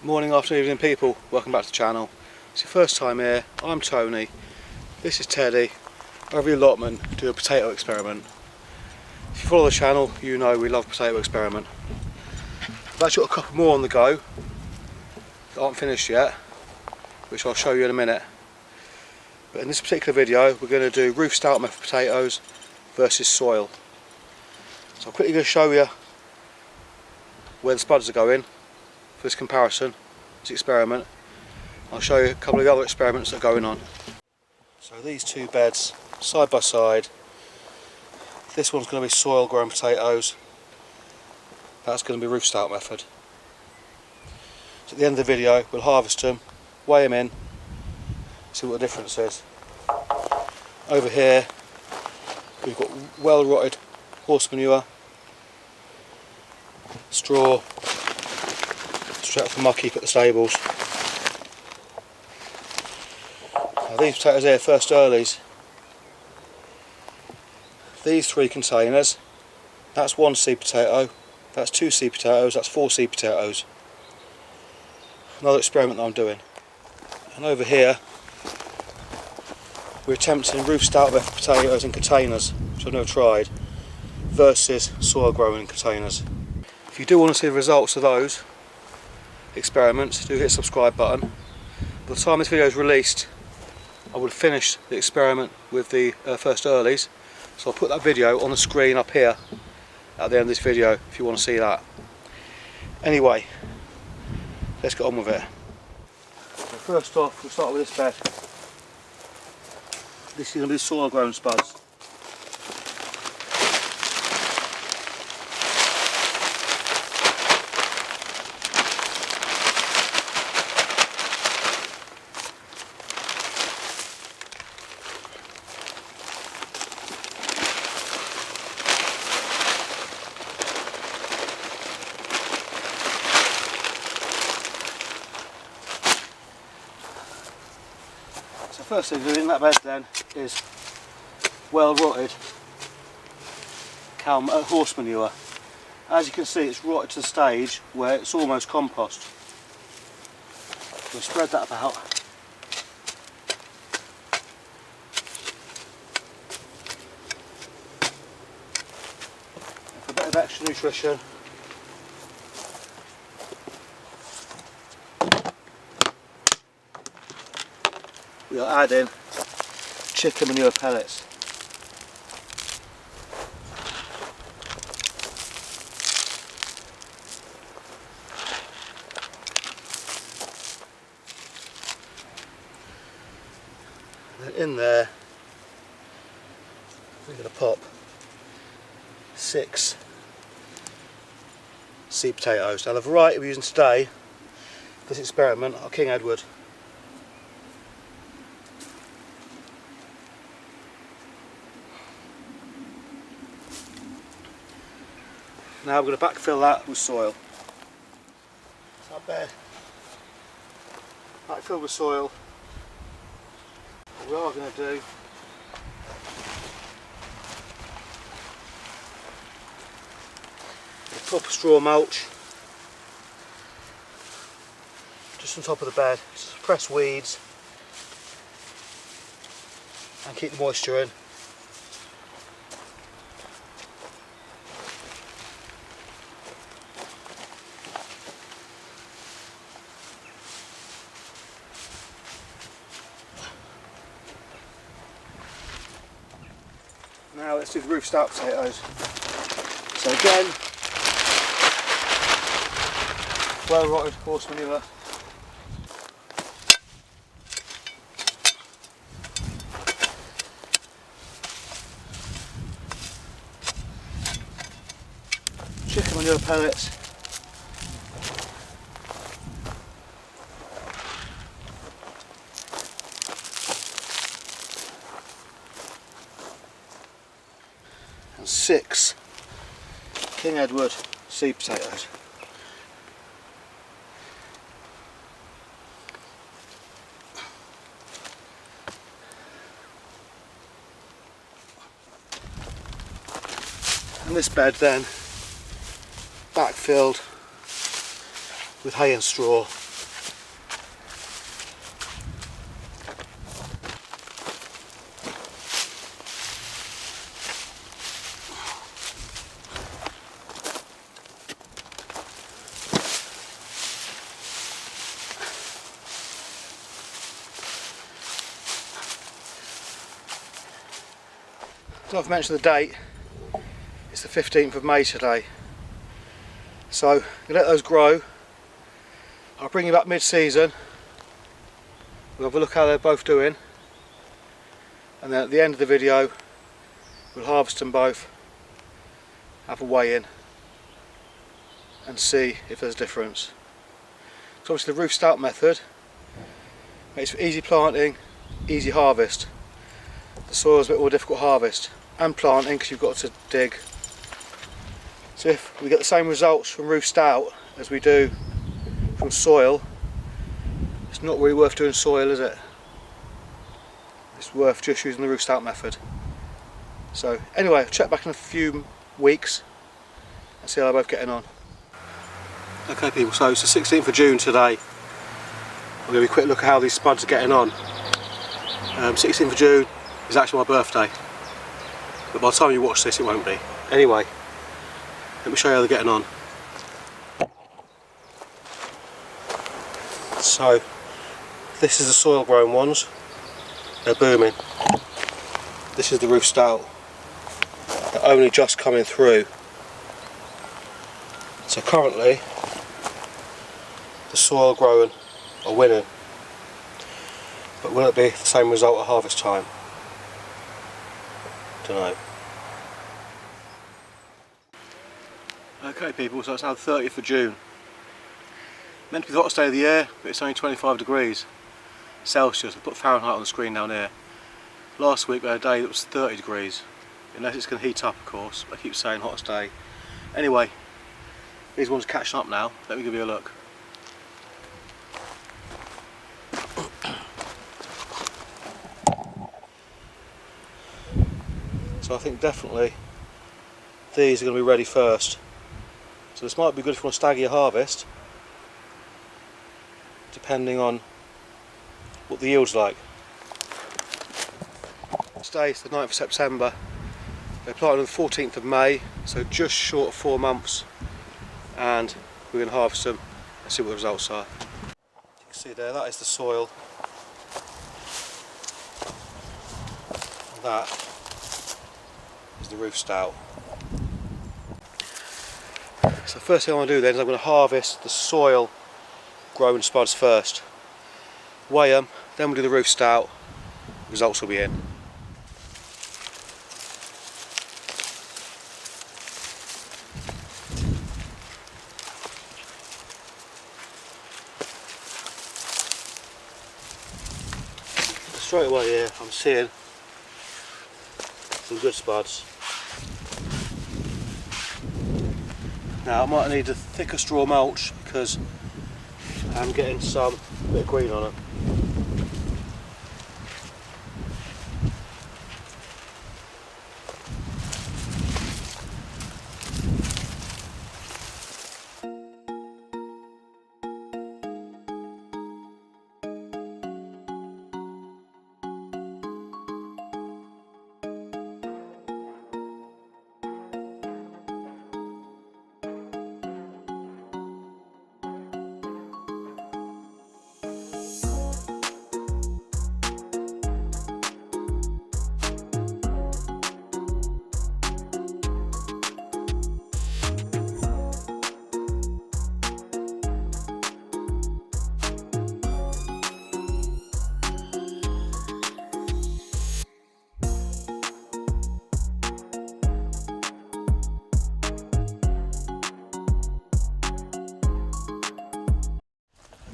Morning, afternoon, evening people, welcome back to the channel. It's your first time here, I'm Tony, this is Teddy. Over the allotment, do a potato experiment. If you follow the channel, you know we love potato experiment. I've actually got a couple more on the go that aren't finished yet, which I'll show you in a minute. But in this particular video, we're going to do Ruth Stout method potatoes versus soil. So I'm quickly going to show you where the spuds are going for this comparison, this experiment. I'll show you a couple of the other experiments that are going on. So these two beds side by side. This one's going to be soil grown potatoes. That's going to be Ruth Stout method. So at the end of the video we'll harvest them, weigh them in, see what the difference is. Over here we've got well rotted horse manure, straw, straight from my keep at the stables. Now these potatoes here, first earlies. These three containers, that's one seed potato, that's two seed potatoes, that's four seed potatoes. Another experiment that I'm doing. And over here we're attempting Ruth Stout method potatoes in containers, which I've never tried, versus soil growing in containers. If you do want to see the results of those experiments, do hit the subscribe button. By the time this video is released, I will have finished the experiment with the first earlies, so I'll put that video on the screen up here at the end of this video if you want to see that. Anyway, let's get on with it. So first off, we'll start with this bed. This is going to be soil grown spuds. First thing to do in that bed then is well rotted horse manure. As you can see, it's rotted to the stage where it's almost compost. We'll spread that about. And for a bit of extra nutrition, we'll add in chicken manure pellets. And then in there we're going to pop 6 seed potatoes. Now the variety we're using today for this experiment are King Edward. Now we're going to backfill that with soil. So that bed, backfilled with soil. What we are going to do is proper straw mulch just on top of the bed to suppress weeds and keep the moisture in. Now let's do the Ruth Stout potatoes. So again, well rotted horse manure. Chicken manure pellets. And 6 King Edward seed potatoes. And this bed then backfilled with hay and straw. So I've mentioned the date, it's the 15th of May today. So you let those grow. I'll bring you back mid-season. We'll have a look how they're both doing. And then at the end of the video, we'll harvest them both, have a weigh-in and see if there's a difference. So obviously the Ruth Stout method makes for easy planting, easy harvest. The soil's a bit more difficult to harvest and planting because you've got to dig. So if we get the same results from Ruth Stout as we do from soil, it's not really worth doing soil, is it? It's worth just using the Ruth Stout method. So anyway, I'll check back in a few weeks and see how they're both getting on. Okay people, so it's the 16th of June today. I'm going to be a quick look at how these spuds are getting on. 16th of June is actually my birthday, but by the time you watch this it won't be. Anyway, let me show you how they're getting on. So this is the soil grown ones, they're booming. This is the Ruth Stout, they're only just coming through. So currently the soil growing are winning, but will it be the same result at harvest time? Don't know. Okay people, so it's now the 30th of June. Meant to be the hottest day of the year, but it's only 25 degrees Celsius. I'll put Fahrenheit on the screen down here. Last week we had a day that was 30 degrees. Unless it's going to heat up of course, I keep saying hottest day. Anyway, these ones are catching up now, let me give you a look. So I think definitely these are going to be ready first. So this might be good if you want to stagger your harvest, depending on what the yield's like. Today's the 9th of September. They planted on the 14th of May, so just short of 4 months, and we're going to harvest them and see what the results are. You can see there, that is the soil. That is the Ruth Stout. So the first thing I want to do then is I'm going to harvest the soil grown spuds first. Weigh them, then we'll do the Ruth Stout. Results will be in. Straight away here I'm seeing some good spuds. Now I might need a thicker straw mulch because I'm getting some bit of green on it.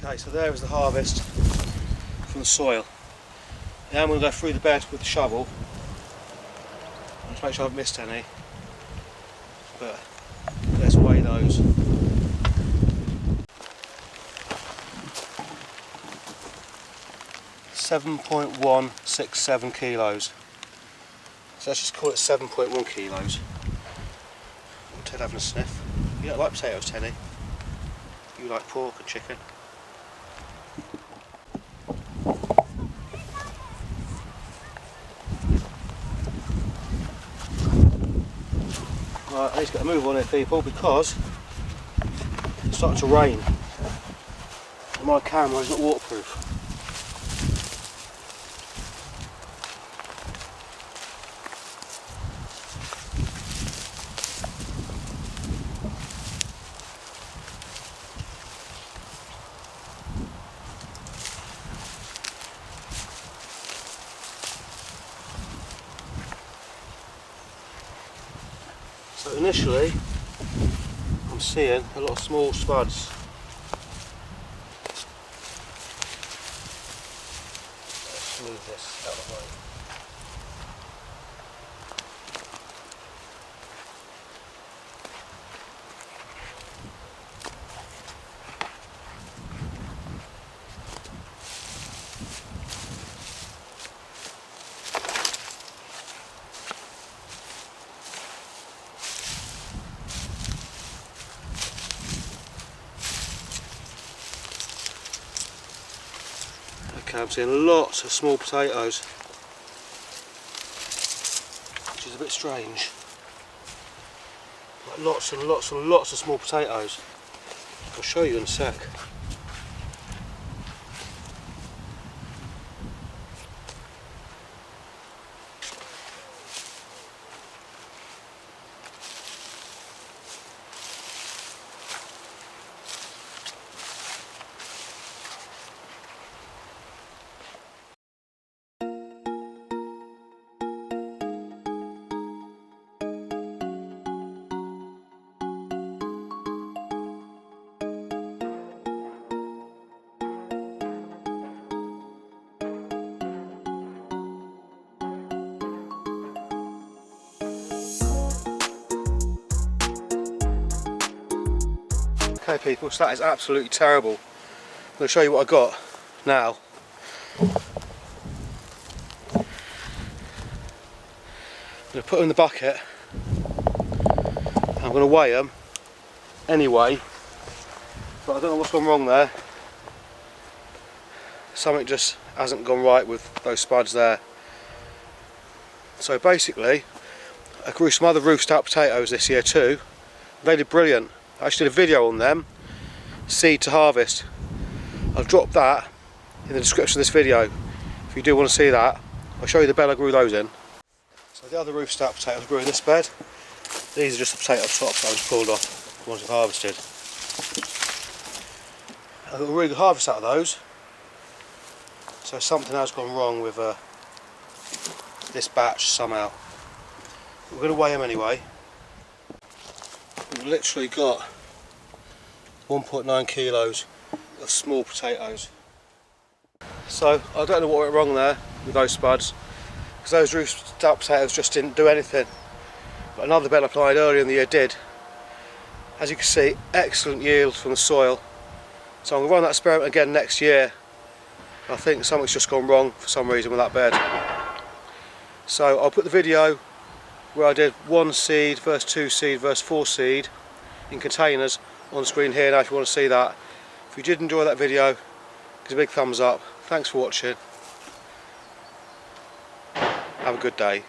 Okay, so there is the harvest from the soil. Now I'm going to go through the bed with the shovel and to make sure I haven't missed any. But let's weigh those. .167 kilos. So let's just call it 7.1 kilos. Ted having a sniff. You don't like potatoes, Tenny. You like pork and chicken. Right, I need to get a move on it, people, because it's starting to rain and my camera is not waterproof. initially I'm seeing a lot of small spuds. Let's move this out of the way. Okay, I'm seeing lots of small potatoes, which is a bit strange. Like lots and lots and lots of small potatoes. I'll show you in a sec. Okay people, so that is absolutely terrible. I'm going to show you what I got now. I'm going to put them in the bucket. I'm going to weigh them anyway, but I don't know what's gone wrong there. Something just hasn't gone right with those spuds there. So basically, I grew some other Ruth Stout potatoes this year too. They did brilliant. I actually did a video on them, seed to harvest. I'll drop that in the description of this video if you do want to see that. I'll show you the bed I grew those in. So the other Ruth Stout potatoes I grew in this bed. These are just the potato tops I just pulled off, the ones I've harvested. I got a really good harvest out of those. So something has gone wrong with this batch somehow. We're going to weigh them anyway. We've literally got 1.9 kilos of small potatoes. So I don't know what went wrong there with those spuds, because those Ruth Stout potatoes just didn't do anything. But another bed I applied earlier in the year did. As you can see, excellent yield from the soil. So I'm going to run that experiment again next year. I think something's just gone wrong for some reason with that bed. So I'll put the video where I did 1 seed versus 2 seed versus 4 seed in containers on screen here now if you want to see that. If you did enjoy that video, give it a big thumbs up. Thanks for watching. Have a good day.